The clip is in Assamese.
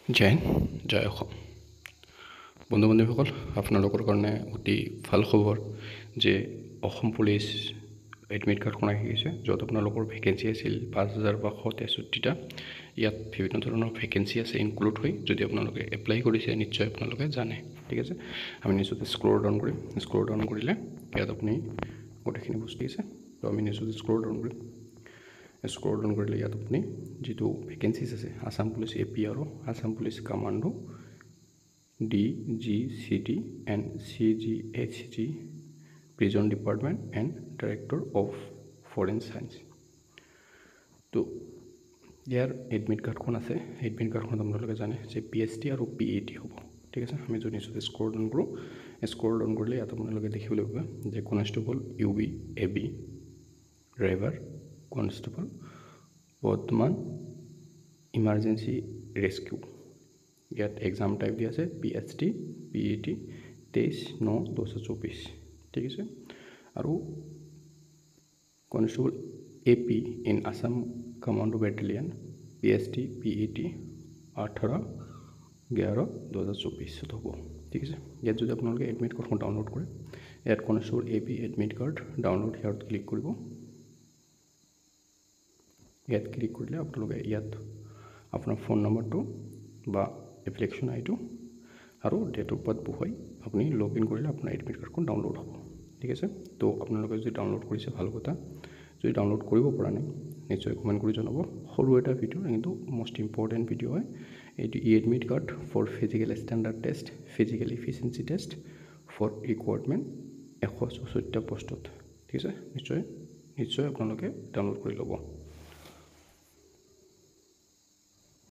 জয় হিন্দ, জয় অসম। বন্ধু বান্ধৱীসকল, আপোনালোকৰ কাৰণে অতি ভাল খবৰ যে অসম পুলিচ এডমিট কাৰ্ডখন আহি গৈছে, য'ত আপোনালোকৰ ভেকেঞ্চি আছিল 5563টা। ইয়াত বিভিন্ন ধৰণৰ ভেকেঞ্চি আছে ইনক্লুড হৈ। যদি আপোনালোকে এপ্লাই কৰিছে নিশ্চয় আপোনালোকে জানে। ঠিক আছে, আমি নিশ্চয় স্ক্ৰল ডাউন কৰিম। স্ক্ৰল ডাউন কৰিলে ইয়াত আপুনি গোটেইখিনি বস্তু আছে। তো আমি নিশ্চয় স্ক্ৰল ডাউন কৰিম। স্ক্ৰল ডাউন কৰিলে ইয়াত আপুনি যিটো ভেকেঞ্চিজ আছে আসাম পুলিচ AP আৰু Assam police commando DGCT and CGHG prison department and director of foreign science. তো ইয়াৰ এডমিট কাৰ্ডখন আছে। এডমিট কাৰ্ডখন আপোনালোকে জানে যে PST আৰু PAT হ'ব। ঠিক আছে, আমি যদি নিশ্চয় স্ক্ৰল ডাউন কৰোঁ, স্ক্ৰল ডাউন কৰিলে ইয়াত আপোনালোকে দেখিবলৈ পাব যে constable UB AB driver constable বৰ্তমান ইমাৰ্জেঞ্চি ৰেস্কিউ। ইয়াত এক্সাম টাইপ দিয়া আছে PST PAT 23/9/2024। ঠিক আছে, আৰু constable AP in Assam commando battalion PST PAT 18/11/2024 হ'ব। ঠিক আছে, ইয়াত যদি আপোনালোকে এডমিট কাৰ্ডখন ডাউনলোড কৰে, ইয়াত constable AP admit card download ইয়াত ক্লিক কৰিব। ইয়াত ক্লিক কৰিলে আপোনালোকে ইয়াত আপোনাৰ ফোন নম্বৰটো বা এপ্লিকেশ্যন আইটো আৰু ডেট অফ বাৰ্থ বহুৱাই আপুনি লগ ইন কৰিলে আপোনাৰ এডমিট কাৰ্ডখন ডাউনলোড হ'ব। ঠিক আছে, তো আপোনালোকে যদি ডাউনলোড কৰিছে ভাল কথা। যদি ডাউনলোড কৰিব পৰা নাই নিশ্চয় কমেণ্ট কৰি জনাব। সৰু এটা ভিডিঅ' কিন্তু মষ্ট ইম্পৰ্টেণ্ট ভিডিঅ' হয় এইটো। Admit card for physical standard test, physical efficiency test for recruitment 164টা পোষ্টত। ঠিক আছে, নিশ্চয় আপোনালোকে ডাউনলোড কৰি ল'ব।